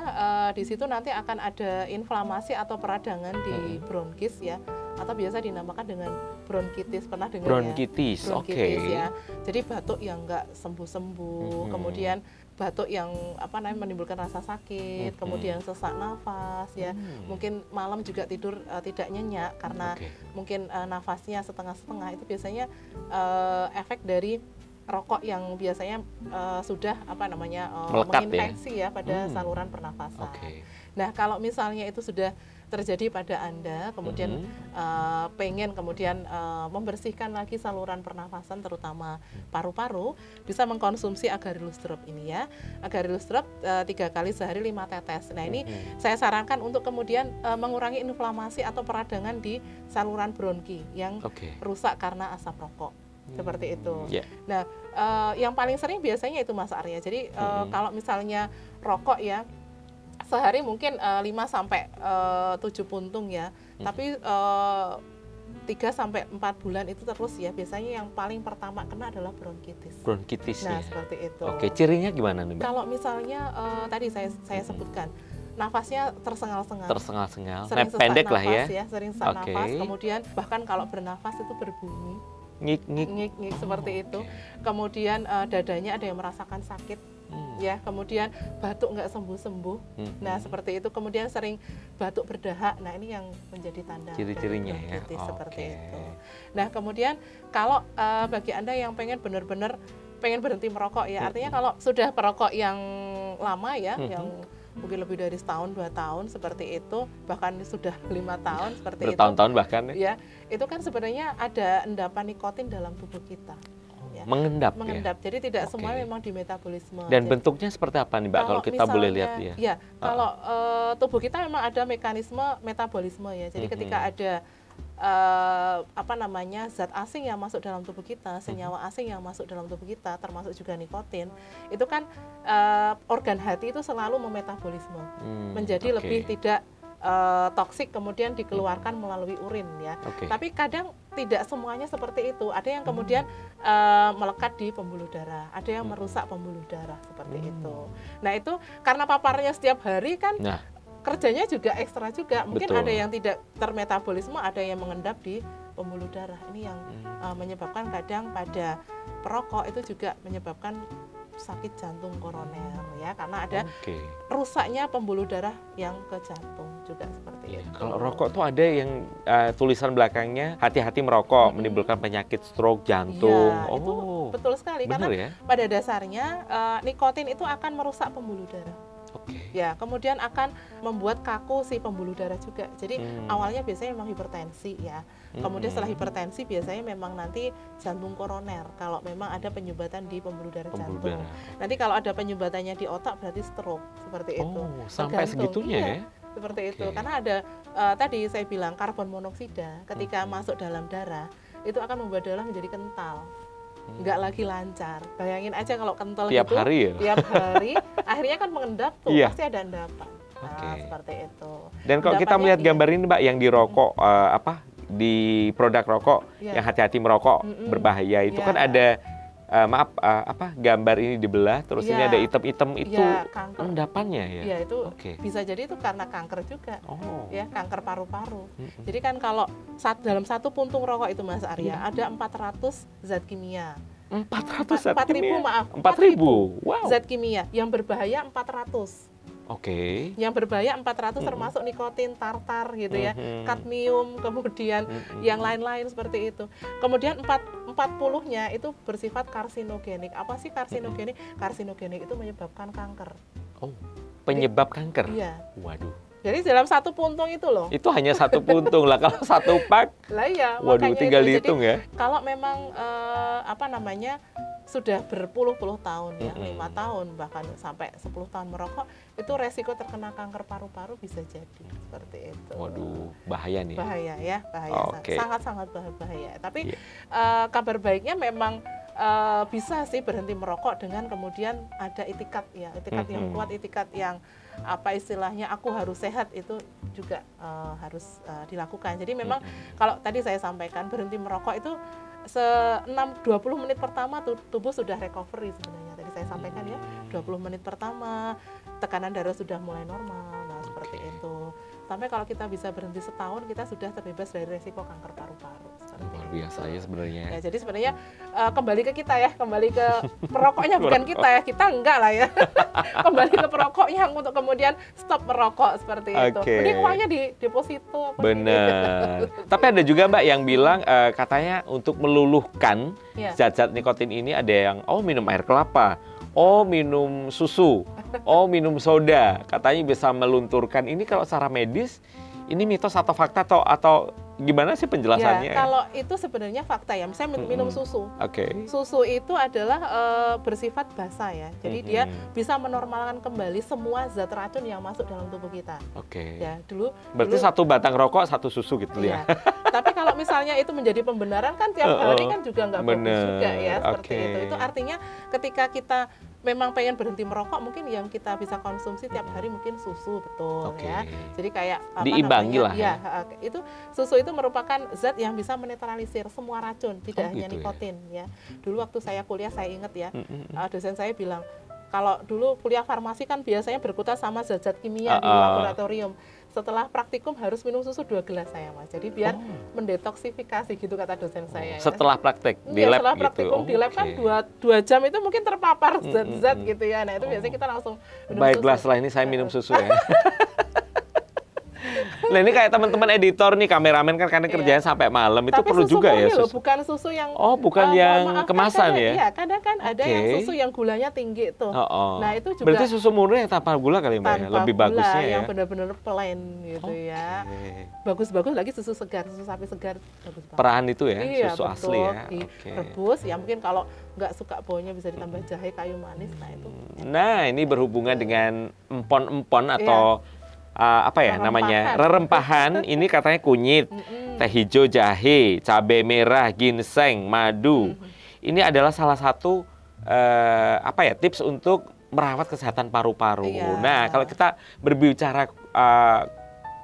di situ nanti akan ada inflamasi atau peradangan di bronkis ya, atau biasa dinamakan dengan bronkitis. Pernah dengar Bronkitis, ya? oke. Bronkitis ya. Jadi batuk yang nggak sembuh-sembuh, kemudian batuk yang menimbulkan rasa sakit, kemudian sesak nafas ya. Mungkin malam juga tidur tidak nyenyak karena mungkin nafasnya setengah-setengah. Itu biasanya efek dari rokok yang biasanya sudah Melekat menginfeksi ya pada saluran pernafasan. Nah, kalau misalnya itu sudah terjadi pada Anda, kemudian pengen kemudian membersihkan lagi saluran pernafasan terutama paru-paru, bisa mengkonsumsi Agarilus Drop ini ya. Agarilus Drop 3 kali sehari 5 tetes. Nah, ini saya sarankan untuk kemudian mengurangi inflamasi atau peradangan di saluran bronki yang rusak karena asap rokok. Seperti itu. Nah, yang paling sering biasanya itu Mas Arya. Jadi kalau misalnya rokok ya, sehari mungkin 5 sampai 7 puntung ya. Tapi 3 sampai 4 bulan itu terus ya. Biasanya yang paling pertama kena adalah bronkitis. Bronkitis Nah, ya. seperti itu. Oke, cirinya gimana nih Mbak? Kalau misalnya tadi saya sebutkan nafasnya tersengal-sengal. Tersengal-sengal, Sering sesak pendek nafas lah ya. Sering sesak nafas. Kemudian bahkan kalau bernafas itu berbunyi. Ngik-ngik seperti itu. Kemudian dadanya ada yang merasakan sakit. Ya, kemudian batuk nggak sembuh-sembuh. Nah, seperti itu. Kemudian sering batuk berdahak. Nah, ini yang menjadi tanda ciri-cirinya ya. Seperti itu. Nah, kemudian kalau bagi Anda yang pengen benar-benar pengen berhenti merokok ya, artinya kalau sudah perokok yang lama ya, yang mungkin lebih dari setahun 2 tahun seperti itu, bahkan sudah 5 tahun seperti itu. Bertahun-tahun bahkan ya. Itu kan sebenarnya ada endapan nikotin dalam tubuh kita. Ya. Mengendap ya? Jadi tidak semua memang di metabolisme. Dan bentuknya seperti apa nih Mbak kalau kita boleh lihat ya? Ya, kalau tubuh kita memang ada mekanisme metabolisme ya. Jadi ketika ada zat asing yang masuk dalam tubuh kita, senyawa asing yang masuk dalam tubuh kita, termasuk juga nikotin, itu kan organ hati itu selalu memetabolisme, menjadi lebih tidak toksik kemudian dikeluarkan melalui urin ya. Tapi kadang tidak semuanya seperti itu. Ada yang kemudian melekat di pembuluh darah, ada yang merusak pembuluh darah seperti itu. Nah, itu karena paparnya setiap hari kan kerjanya juga ekstra juga. Mungkin ada yang tidak termetabolisme, ada yang mengendap di pembuluh darah. Ini yang menyebabkan kadang pada perokok itu juga menyebabkan sakit jantung koroner ya, karena ada rusaknya pembuluh darah yang ke jantung juga seperti itu. Kalau rokok tuh ada yang tulisan belakangnya hati-hati merokok menimbulkan penyakit stroke jantung. Itu betul sekali. Bener, karena pada dasarnya nikotin itu akan merusak pembuluh darah. Ya, kemudian akan membuat kaku si pembuluh darah juga. Jadi awalnya biasanya memang hipertensi ya. Kemudian setelah hipertensi biasanya memang nanti jantung koroner. Kalau memang ada penyumbatan di pembuluh darah jantung. Nanti kalau ada penyumbatannya di otak berarti stroke seperti itu. Sampai segitunya ya? Seperti itu. Karena ada tadi saya bilang karbon monoksida ketika masuk dalam darah itu akan membuat darah menjadi kental. Nggak lagi lancar. Bayangin aja kalau kental tiap gitu, hari ya? Tiap hari, akhirnya kan mengendap tuh, pasti ada endapan. Nah, seperti itu. Dan kalau kita melihat gambar ini Mbak, yang di rokok, di produk rokok, yang hati-hati merokok berbahaya, itu kan ada, gambar ini dibelah, terus ini ada hitam-hitam, itu endapannya ya? Iya, itu bisa jadi itu karena kanker juga, ya, kanker paru-paru. Jadi kan kalau dalam 1 puntung rokok itu Mas Arya, ada 400 zat kimia. 400 zat kimia? 4.000 wow. Zat kimia, yang berbahaya 400. Yang berbahaya 400 termasuk nikotin, tartar gitu ya, kadmium, kemudian yang lain-lain seperti itu. Kemudian 4 40-nya itu bersifat karsinogenik. Apa sih karsinogenik? Karsinogenik itu menyebabkan kanker. Oh, penyebab kanker? Iya. Waduh. Jadi dalam satu puntung itu loh. Itu hanya satu puntung lah, kalau satu pak. Lah iya, Waduh, tinggal itu. dihitung Jadi, ya. kalau memang sudah berpuluh-puluh tahun ya, 5 tahun bahkan sampai 10 tahun merokok, itu resiko terkena kanker paru-paru bisa jadi seperti itu. Waduh, bahaya nih. Bahaya ya, bahaya. Oke. Sangat-sangat bahaya. Tapi Iya. kabar baiknya memang bisa sih berhenti merokok dengan kemudian ada itikat ya, itikat yang kuat, itikat yang apa istilahnya, aku harus sehat, itu juga harus dilakukan. Jadi memang kalau tadi saya sampaikan berhenti merokok itu 20 menit pertama tubuh sudah recovery sebenarnya. Tadi saya sampaikan ya, 20 menit pertama tekanan darah sudah mulai normal. Nah, seperti itu. Sampai kalau kita bisa berhenti setahun, kita sudah terbebas dari resiko kanker paru-paru. Luar biasa ya sebenarnya. Ya, jadi sebenarnya kembali ke kita ya, kembali ke perokoknya, bukan kita ya, kita enggak lah ya. Kembali ke perokoknya untuk kemudian stop merokok seperti itu. Mending uangnya di deposito. Benar. Tapi ada juga Mbak yang bilang katanya untuk meluluhkan zat-zat nikotin ini ada yang minum air kelapa, minum susu, minum soda, katanya bisa melunturkan. Ini kalau secara medis ini mitos atau fakta atau gimana sih penjelasannya? Ya, kalau itu sebenarnya fakta ya. Misalnya minum susu. Susu itu adalah bersifat basa ya. Jadi dia bisa menormalkan kembali semua zat racun yang masuk dalam tubuh kita. Ya, berarti satu batang rokok satu susu gitu ya. Tapi kalau misalnya itu menjadi pembenaran kan tiap hari kan juga nggak bagus juga ya, seperti itu. Itu artinya ketika kita memang pengen berhenti merokok, mungkin yang kita bisa konsumsi tiap hari mungkin susu, betul ya. Jadi kayak diimbangi lah ya. Itu susu itu merupakan zat yang bisa menetralisir semua racun, tidak hanya gitu nikotin ya. Dulu waktu saya kuliah saya ingat ya, dosen saya bilang kalau dulu kuliah farmasi kan biasanya berkutat sama zat-zat kimia di laboratorium. Setelah praktikum harus minum susu 2 gelas saya Mas. Jadi biar mendetoksifikasi gitu kata dosen saya. Setelah praktek di lab setelah praktikum gitu. di lab kan 2 jam itu mungkin terpapar zat-zat gitu ya. Nah itu biasanya kita langsung minum Baiklah, susu. setelah ini saya minum susu ya. Nah ini kayak teman-teman editor nih, kameramen kan karena kerjanya sampai malam, itu tapi perlu juga ya susu. Bukan susu yang bukan yang kemasan ya? Iya, kadang kan ada yang susu yang gulanya tinggi tuh. Nah itu juga. Berarti susu murni yang tanpa gula kali Mbak ya? Lebih bagusnya ya? Yang benar-benar plain gitu ya. Bagus-bagus lagi susu segar, susu sapi segar bagus banget. Perahan itu ya, susu betul, asli ya. Rebus ya, mungkin kalau nggak suka baunya bisa ditambah jahe, kayu manis. Nah itu. Nah ini berhubungan dengan empon-empon atau namanya rerempahan. Ini katanya kunyit, teh hijau, jahe, cabai merah, ginseng, madu. Ini adalah salah satu tips untuk merawat kesehatan paru-paru. Nah, kalau kita berbicara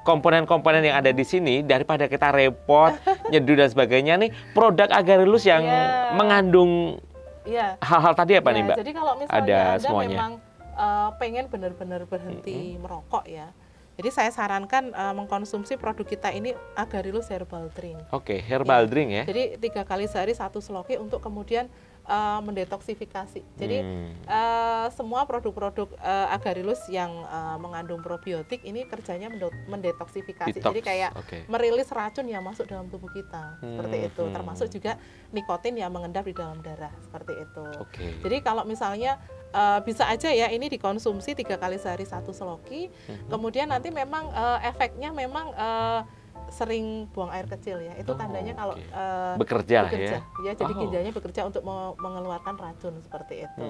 komponen-komponen yang ada di sini, daripada kita repot nyeduh dan sebagainya nih, produk Agarelus yang mengandung hal-hal tadi apa nih Mbak? Jadi kalau misalnya ada Anda semuanya. memang pengen benar-benar berhenti merokok ya, jadi saya sarankan mengkonsumsi produk kita ini Agarelus Herbal Drink. Herbal drink ya. Jadi 3 kali sehari 1 seloki untuk kemudian mendetoksifikasi. Jadi semua produk-produk Agarelus yang mengandung probiotik ini kerjanya mendetoksifikasi. Jadi kayak merilis racun yang masuk dalam tubuh kita, seperti itu. Termasuk juga nikotin yang mengendap di dalam darah, seperti itu. Jadi kalau misalnya bisa aja ya ini dikonsumsi 3 kali sehari 1 seloki. Kemudian nanti memang efeknya memang sering buang air kecil ya. Itu tandanya kalau bekerja ya. Jadi ginjalnya bekerja untuk mengeluarkan racun seperti itu.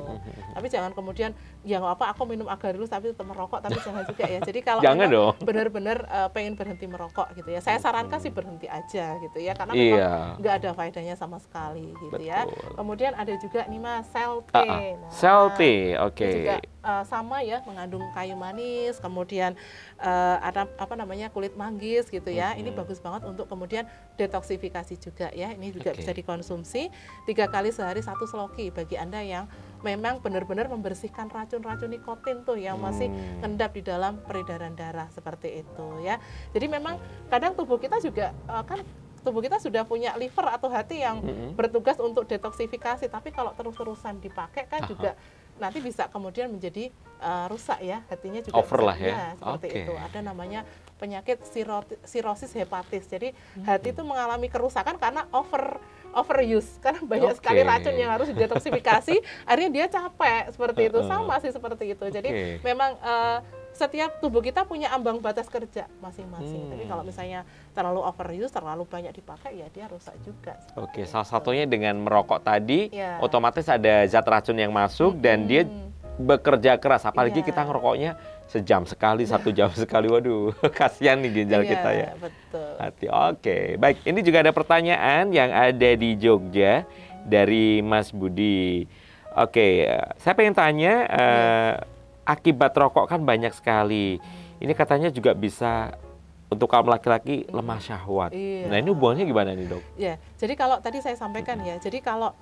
Tapi jangan kemudian ya nggak apa aku minum Agarelus tapi tetap merokok, tapi jangan juga ya. Jadi kalau benar-benar pengen berhenti merokok gitu ya, saya sarankan sih berhenti aja gitu ya, karena memang nggak ada faedahnya sama sekali gitu ya. Kemudian ada juga nih Mas, Selty. Selty, juga sama ya, mengandung kayu manis, kemudian ada kulit manggis gitu ya. Ini bagus banget untuk kemudian detoksifikasi juga ya. Ini juga bisa dikonsumsi 3 kali sehari 1 seloki bagi Anda yang memang benar-benar membersihkan racun-racun nikotin tuh yang masih ngendap di dalam peredaran darah seperti itu ya. Jadi memang kadang tubuh kita juga tubuh kita sudah punya liver atau hati yang bertugas untuk detoksifikasi, tapi kalau terus-terusan dipakai kan juga nanti bisa kemudian menjadi rusak ya, hatinya juga over bisa, lah ya. Seperti Oke. itu. Ada namanya penyakit sirosis hepatis. Jadi hati itu mengalami kerusakan karena overuse, karena banyak sekali racun yang harus didetoksifikasi, akhirnya dia capek seperti itu. Sama sih seperti itu. Jadi memang setiap tubuh kita punya ambang batas kerja masing-masing. Tapi kalau misalnya terlalu overuse, terlalu banyak dipakai, ya dia rusak juga. Oke, salah satunya dengan merokok tadi, otomatis ada zat racun yang masuk dan dia bekerja keras. Apalagi kita ngerokoknya sejam sekali, 1 jam sekali. Waduh, kasihan nih ginjal kita ya. Betul. Hati. Oke, baik. Ini juga ada pertanyaan yang ada di Jogja dari Mas Budi. Oke, saya pengen tanya, akibat rokok kan banyak sekali. Ini katanya juga bisa untuk kaum laki-laki lemah syahwat. Nah, ini hubungannya gimana nih, Dok? Ya, jadi kalau tadi saya sampaikan ya, jadi kalau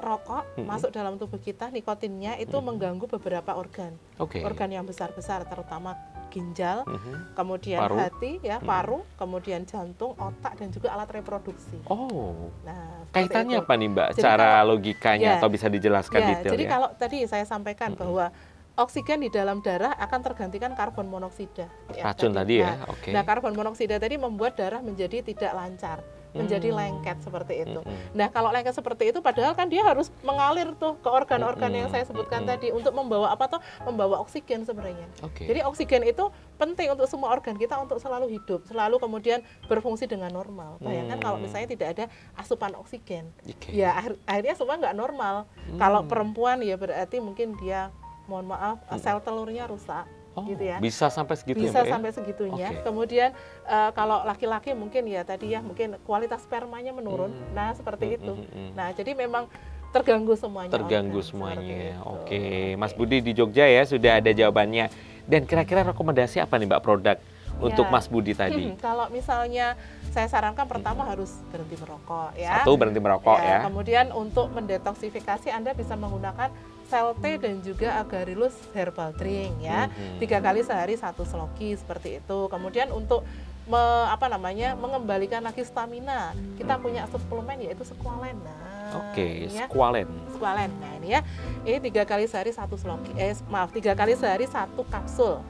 rokok masuk dalam tubuh kita, nikotinnya itu mengganggu beberapa organ. Organ yang besar-besar, terutama ginjal, kemudian hati, ya, paru, kemudian jantung, otak, dan juga alat reproduksi. Nah, kaitannya apa nih, Mbak? Jadi cara logikanya atau bisa dijelaskan detail jadi ya? kalau tadi saya sampaikan bahwa oksigen di dalam darah akan tergantikan karbon monoksida. Racun tadi ya? Nah, karbon monoksida tadi membuat darah menjadi tidak lancar, menjadi lengket seperti itu. Nah, kalau lengket seperti itu, padahal kan dia harus mengalir tuh ke organ-organ yang saya sebutkan tadi untuk membawa apa tuh? Membawa oksigen sebenarnya. Jadi oksigen itu penting untuk semua organ kita untuk selalu hidup, selalu kemudian berfungsi dengan normal. Bayangkan kalau misalnya tidak ada asupan oksigen, ya akhirnya semua nggak normal. Kalau perempuan ya berarti mungkin dia, mohon maaf, sel telurnya rusak, gitu ya. Bisa sampai segitu bisa ya, Mbak, sampai segitunya. Kemudian kalau laki-laki mungkin ya tadi ya mungkin kualitas spermanya menurun. Nah, seperti itu. Nah, jadi memang terganggu semuanya. Terganggu semuanya. Oke, Mas Budi di Jogja ya sudah ada jawabannya. Dan kira-kira rekomendasi apa nih, Mbak, produk untuk Mas Budi tadi? Kalau misalnya saya sarankan pertama harus berhenti merokok ya. Satu, berhenti merokok ya. Kemudian untuk mendetoksifikasi Anda bisa menggunakan sel T dan juga Agarelus herbal drink ya. 3 kali sehari 1 sloki seperti itu. Kemudian untuk mengembalikan lagi stamina, kita punya suplemen yaitu Squalene. Squalene. Squalene. Nah, ini ya. Ini 3 kali sehari 1 sloki. 3 kali sehari 1 kapsul.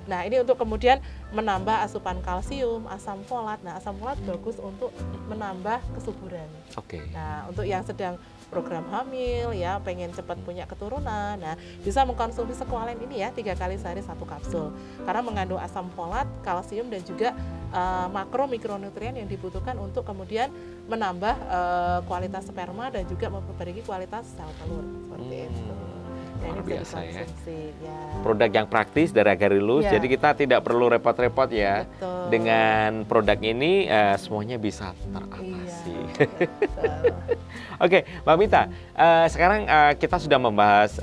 Nah, ini untuk kemudian menambah asupan kalsium, asam folat. Nah, asam folat bagus untuk menambah kesuburan. Nah, untuk yang sedang program hamil ya, pengen cepat punya keturunan, nah bisa mengkonsumsi Squalene ini ya 3 kali sehari 1 kapsul karena mengandung asam folat, kalsium dan juga makro mikronutrien yang dibutuhkan untuk kemudian menambah kualitas sperma dan juga memperbaiki kualitas sel telur seperti itu. Luar biasa ya. Produk yang praktis dari Agarelus, jadi kita tidak perlu repot-repot ya. Dengan produk ini semuanya bisa teratasi. Oke, Mbak Mita, sekarang kita sudah membahas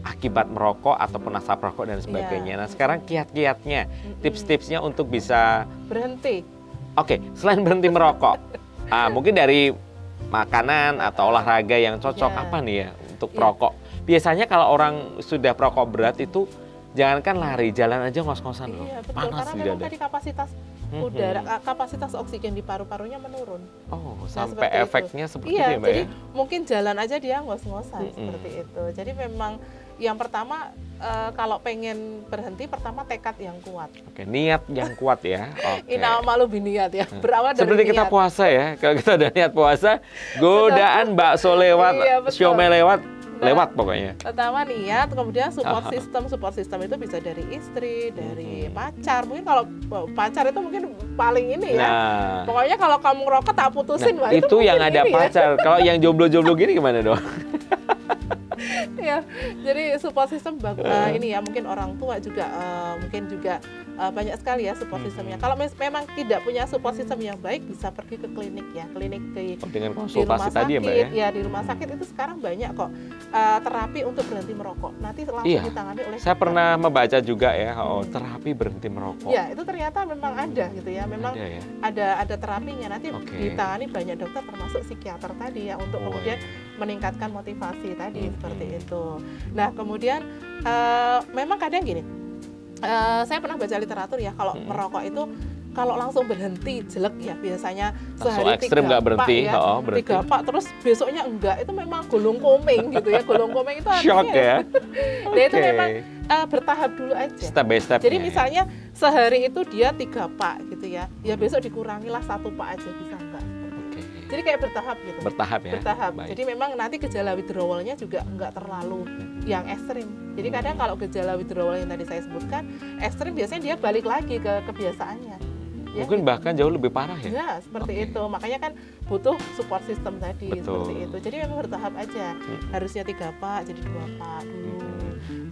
akibat merokok ataupun asap rokok dan sebagainya. Nah, sekarang kiat-kiatnya, tips-tipsnya untuk bisa berhenti. Selain berhenti merokok, mungkin dari makanan atau olahraga yang cocok apa nih ya untuk perokok? Biasanya kalau orang sudah perokok berat itu jangankan lari, jalan aja ngos-ngosan loh. Betul. Panas Karena di memang dada. tadi kapasitas udara, kapasitas oksigen di paru-parunya menurun. Sampai efeknya seperti itu ya, Mbak, jadi ya? mungkin jalan aja dia ngos-ngosan seperti itu. Jadi memang yang pertama kalau pengen berhenti, pertama tekad yang kuat. Niat yang kuat ya. Inama lu biniat ya. Berawal dari seperti niat. kita puasa ya. Kalau kita udah niat puasa, godaan bakso lewat, siomay lewat pokoknya. Pertama niat, kemudian support system itu bisa dari istri, dari pacar. Mungkin kalau pacar itu mungkin paling ini ya. Pokoknya kalau kamu ngerokok tak putusin. Itu yang ada pacar. Kalau yang jomblo-jomblo gini gimana dong? Ya, jadi support system ini ya, mungkin orang tua juga mungkin juga banyak sekali ya support systemnya. Kalau memang tidak punya support system yang baik, bisa pergi ke klinik ya, dengan konsultasi tadi ya, Mbak ya. Ya, di rumah sakit itu sekarang banyak kok terapi untuk berhenti merokok. Nanti langsung ditangani oleh saya pernah membaca juga ya, terapi berhenti merokok. Ya, itu ternyata memang ada gitu ya. Memang ada terapinya, nanti ditangani banyak dokter termasuk psikiater tadi ya, untuk kemudian meningkatkan motivasi tadi seperti itu. Nah, kemudian memang kadang gini, saya pernah baca literatur ya, kalau merokok itu kalau langsung berhenti jelek ya, biasanya Langsung sehari ekstrim nggak berhenti, ya, berhenti. 3 pak terus besoknya enggak, itu memang gulung komeng gitu ya. Gulung komeng itu artinya Shock ya. nah itu Oke. memang bertahap dulu aja. Step by step. Jadi misalnya sehari itu dia 3 pak gitu ya, ya besok dikurangilah 1 pak aja, bisa enggak? Oke. Jadi kayak bertahap gitu. Bertahap ya. Bertahap. Baik. Jadi memang nanti gejala withdrawalnya juga enggak terlalu yang ekstrim. Jadi kadang kalau gejala withdrawal yang tadi saya sebutkan ekstrim, biasanya dia balik lagi ke kebiasaannya. Ya, Mungkin gitu. bahkan jauh lebih parah ya. Ya, seperti Oke. itu. Makanya kan butuh support system tadi, Betul. seperti itu. Jadi memang bertahap aja. Harusnya 3 pak, jadi 2 pak dulu.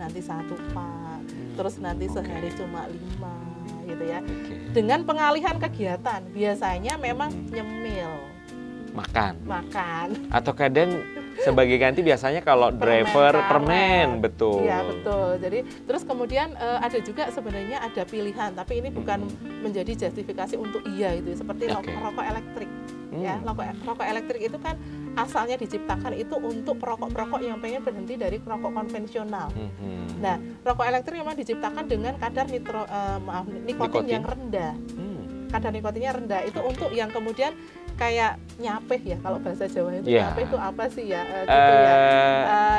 Nanti 1 pak. Terus nanti sehari cuma 5 gitu ya. Oke. Dengan pengalihan kegiatan, biasanya memang nyemil, Makan. makan. Atau kadang sebagai ganti biasanya kalau driver karet. permen, betul. Iya, betul. Jadi terus kemudian ada juga sebenarnya ada pilihan, tapi ini bukan menjadi justifikasi untuk iya itu, seperti Oke. rokok elektrik. Ya, rokok elektrik itu kan asalnya diciptakan itu untuk perokok-perokok yang pengen berhenti dari rokok konvensional. Nah, rokok elektrik memang diciptakan dengan kadar nikotin yang rendah. Kadar nikotinnya rendah itu untuk yang kemudian kayak nyapeh ya, kalau bahasa Jawa itu Ya. nyapeh itu apa sih ya? Gitu ya.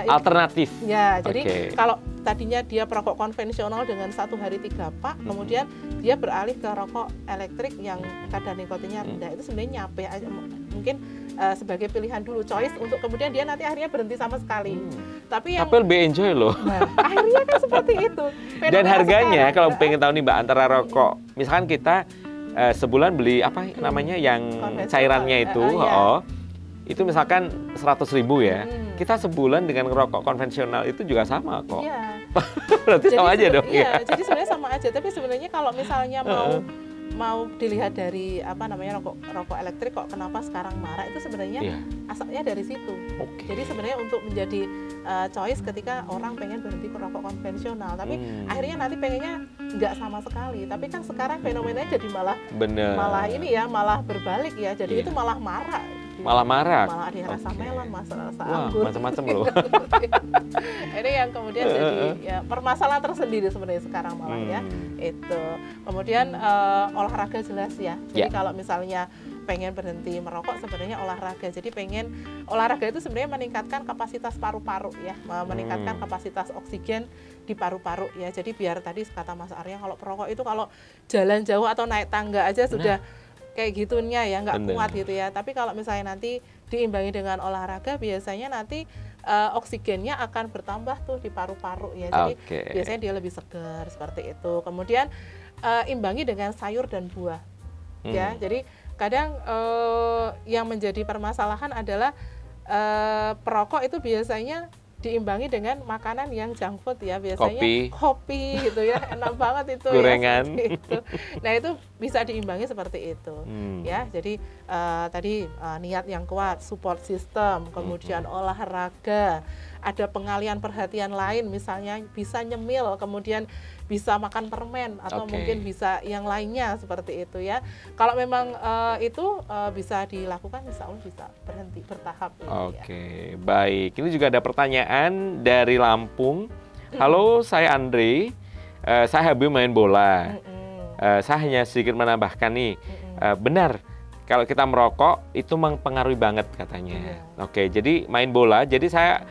Alternatif. Ya, jadi Oke. kalau tadinya dia perokok konvensional dengan 1 hari 3 pak, kemudian dia beralih ke rokok elektrik yang kadar nikotinnya rendah, itu sebenarnya nyapeh aja, mungkin sebagai pilihan dulu, choice untuk kemudian dia nanti akhirnya berhenti sama sekali. Tapi yang Tapi lebih enjoy loh. nah, akhirnya kan seperti itu. Dan Fenomena harganya sekarang, kalau pengen tahu nih Mbak, antara rokok, misalkan kita sebulan beli apa namanya yang Konvensional. cairannya itu, Iya. itu misalkan 100.000 ya. Hmm. Kita sebulan dengan rokok konvensional itu juga sama kok. Iya. Berarti sama aja dong Iya, ya. jadi sebenarnya sama aja. Tapi sebenarnya kalau misalnya mau dilihat dari apa namanya rokok elektrik kok kenapa sekarang marak, itu sebenarnya Iya. asalnya dari situ. Oke. Jadi sebenarnya untuk menjadi choice ketika orang pengen berhenti ke rokok konvensional, tapi akhirnya nanti pengennya nggak sama sekali. Tapi kan sekarang fenomenanya jadi malah Bener. ini ya, malah berbalik ya. Jadi Iya. itu malah marak. Malah marak. Malah ada rasa Oke. melon, rasa Wah, anggur. macam-macam loh. Ini yang kemudian jadi ya permasalahan tersendiri sebenarnya sekarang malah ya. Itu. Kemudian olahraga jelas ya. Jadi kalau misalnya pengen berhenti merokok, sebenarnya olahraga. Jadi pengen olahraga itu sebenarnya meningkatkan kapasitas paru-paru ya, meningkatkan kapasitas oksigen di paru-paru ya. Jadi biar tadi kata Mas Arya, kalau perokok itu kalau jalan jauh atau naik tangga aja sudah kayak gitunya ya, nggak kuat gitu ya. Tapi kalau misalnya nanti diimbangi dengan olahraga, biasanya nanti oksigennya akan bertambah tuh di paru-paru ya. Jadi biasanya dia lebih segar seperti itu. Kemudian imbangi dengan sayur dan buah ya. Jadi kadang yang menjadi permasalahan adalah perokok itu biasanya diimbangi dengan makanan yang junk food ya, biasanya kopi gitu ya, enak banget itu gorengan ya, itu. Nah itu bisa diimbangi seperti itu ya. Jadi tadi niat yang kuat, support system, kemudian olahraga, ada pengalian perhatian lain, misalnya bisa nyemil, kemudian bisa makan permen atau mungkin bisa yang lainnya seperti itu ya. Kalau memang itu bisa dilakukan, insya Allah bisa berhenti bertahap. Oke, baik. Ini juga ada pertanyaan dari Lampung. Halo, saya Andre. Saya hobi main bola. Saya hanya sedikit menambahkan nih, benar kalau kita merokok itu mempengaruhi banget katanya. Oke, jadi main bola. Jadi saya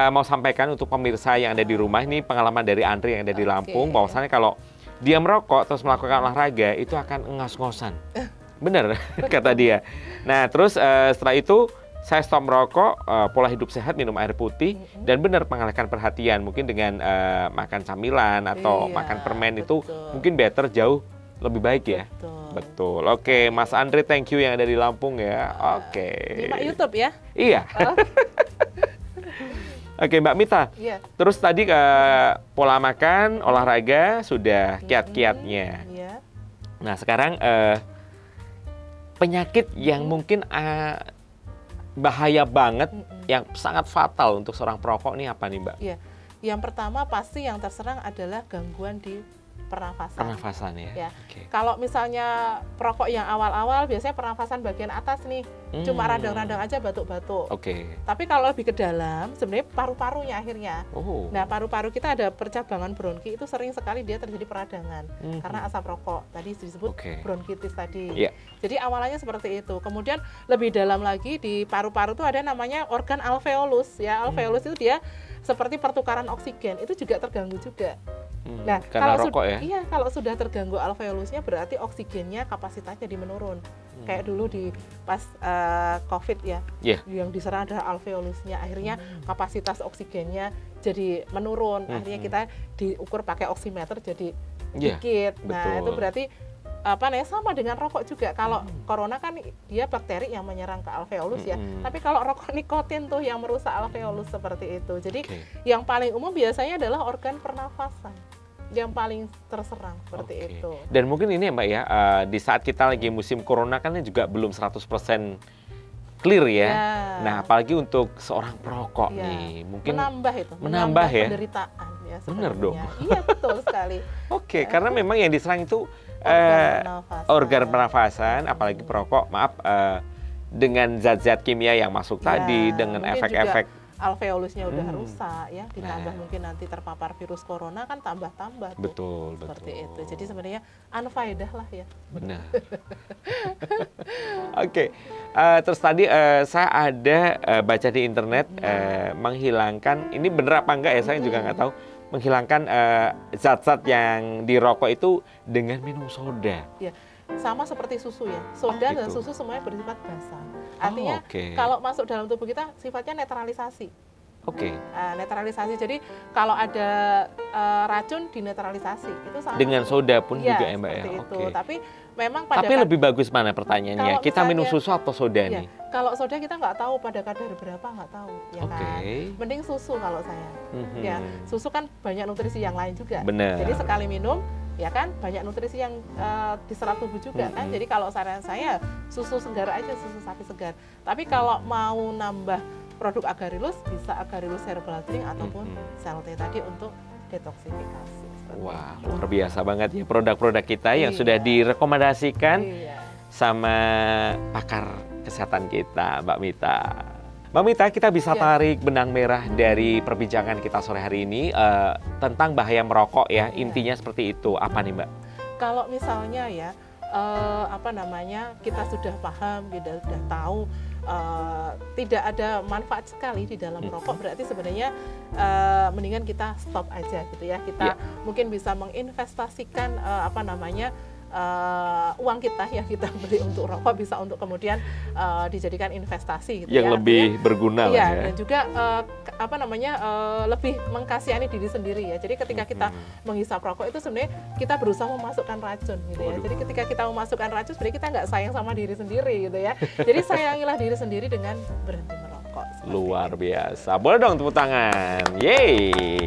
mau sampaikan untuk pemirsa yang ada di rumah, ini pengalaman dari Andre yang ada di Lampung, bahwasannya kalau dia merokok terus melakukan olahraga itu akan ngos-ngosan. Bener kata dia. Nah terus setelah itu saya stop merokok, pola hidup sehat, minum air putih, dan benar mengalihkan perhatian mungkin dengan makan camilan atau makan permen itu mungkin better, jauh lebih baik ya. Betul. Oke, Mas Andre, thank you yang ada di Lampung ya. Oke. Nyimak YouTube ya? Iya. Oke, Mbak Mita. Terus tadi pola makan, olahraga sudah kiat-kiatnya. Nah, sekarang penyakit yang mungkin bahaya banget, yang sangat fatal untuk seorang perokok ini apa nih, Mbak? Iya. Yang pertama pasti yang terserang adalah gangguan di pernafasan. Pernafasan ya. Ya. Oke. Kalau misalnya perokok yang awal-awal biasanya pernafasan bagian atas nih, cuma radang-radang aja batuk-batuk. Oke. Tapi kalau lebih ke dalam, sebenarnya paru-parunya akhirnya. Oh. Nah, paru-paru kita ada percabangan bronki, itu sering sekali dia terjadi peradangan karena asap rokok. Tadi disebut bronkitis tadi. Yeah. Jadi awalnya seperti itu. Kemudian lebih dalam lagi di paru-paru itu ada namanya organ alveolus. Ya, alveolus itu dia seperti pertukaran oksigen, itu juga terganggu juga. Nah, karena rokok ya? Iya, kalau sudah terganggu alveolusnya berarti oksigennya kapasitasnya jadi menurun. Kayak dulu di pas COVID ya, yang diserang adalah alveolusnya. Akhirnya kapasitas oksigennya jadi menurun. Akhirnya kita diukur pakai oximeter jadi dikit. Nah, itu berarti sama dengan rokok juga. Kalau corona kan dia bakteri yang menyerang ke alveolus ya. Tapi kalau rokok nikotin tuh yang merusak alveolus seperti itu. Jadi yang paling umum biasanya adalah organ pernafasan yang paling terserang seperti itu. Dan mungkin ini ya Mbak ya, di saat kita lagi musim corona kan juga belum 100% clear ya. Nah, apalagi untuk seorang perokok nih, mungkin menambah ya penderitaan ya. Bener dong. Iya, betul sekali. Karena memang yang diserang itu organ pernafasan, apalagi perokok, dengan zat-zat kimia yang masuk tadi, dengan efek-efek alveolusnya udah rusak ya, ditambah mungkin nanti terpapar virus corona kan tambah-tambah tuh. Betul. Seperti itu. Jadi sebenarnya unfaedah lah ya. Benar. Terus tadi saya ada baca di internet menghilangkan, ini bener apa enggak ya, saya juga nggak tahu, menghilangkan zat-zat yang di rokok itu dengan minum soda. Ya. Sama seperti susu ya, soda dan susu semuanya bersifat basah. Artinya kalau masuk dalam tubuh kita sifatnya netralisasi. Netralisasi. Jadi kalau ada racun dinetralisasi itu sama. Dengan soda pun juga ya Mbak ya. Itu. Tapi memang lebih bagus mana pertanyaannya? Kita minum susu atau soda nih? Kalau soda kita nggak tahu pada kadar berapa, nggak tahu ya kan. Mending susu kalau saya. Ya, susu kan banyak nutrisi yang lain juga. Bener. Jadi sekali minum ya kan banyak nutrisi yang diserap tubuh juga kan. Jadi kalau saran saya susu segar aja, susu sapi segar. Tapi kalau mau nambah produk Agarelus bisa Agarelus herbal drink ataupun sel teh tadi untuk detoksifikasi. Wah, luar biasa banget ya produk-produk kita yang sudah direkomendasikan sama pakar kesehatan kita, Mbak Mita. Mbak Mita, kita bisa tarik benang merah dari perbincangan kita sore hari ini tentang bahaya merokok ya. Intinya seperti itu. Apa nih Mbak? Kalau misalnya ya, kita sudah paham, kita sudah tahu tidak ada manfaat sekali di dalam merokok, berarti sebenarnya mendingan kita stop aja gitu ya. Kita mungkin bisa menginvestasikan uang kita yang kita beli untuk rokok bisa untuk kemudian dijadikan investasi gitu yang lebih berguna ya. Dan juga lebih mengkasihani diri sendiri ya. Jadi ketika kita menghisap rokok itu sebenarnya kita berusaha memasukkan racun gitu ya. Jadi ketika kita memasukkan racun sebenarnya kita nggak sayang sama diri sendiri gitu ya. Jadi sayangilah diri sendiri dengan berhenti merokok. Luar biasa. Boleh dong tepuk tangan. Yeay.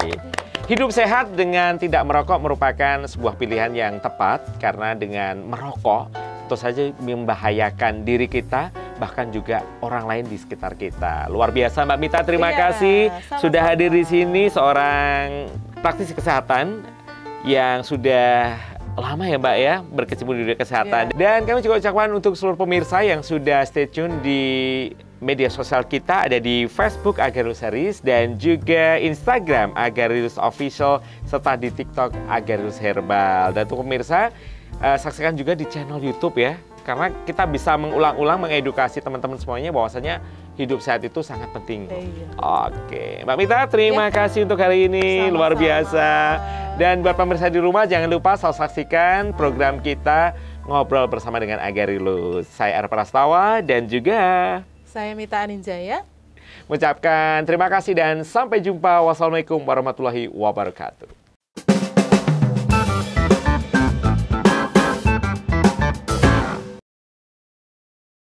Hidup sehat dengan tidak merokok merupakan sebuah pilihan yang tepat karena dengan merokok tentu saja membahayakan diri kita bahkan juga orang lain di sekitar kita. Luar biasa Mbak Mita, terima kasih sudah hadir di sini, seorang praktisi kesehatan yang sudah lama ya Mbak ya berkecimpung di dunia kesehatan. Dan kami juga ucapkan untuk seluruh pemirsa yang sudah stay tune di media sosial kita, ada di Facebook Agarelus Series dan juga Instagram Agarelus Official serta di TikTok Agarelus Herbal. Dan untuk pemirsa saksikan juga di channel YouTube ya, karena kita bisa mengulang-ulang mengedukasi teman-teman semuanya bahwasanya hidup sehat itu sangat penting. Oke, Mbak Mita, terima kasih untuk hari ini. Sama-sama. Luar biasa. Dan buat pemirsa di rumah jangan lupa selalu saksikan program kita Ngobrol Bersama dengan Agarelus. Saya R. Prastawa dan juga saya Mita Aninjaya. Mengucapkan terima kasih dan sampai jumpa. Wassalamualaikum warahmatullahi wabarakatuh.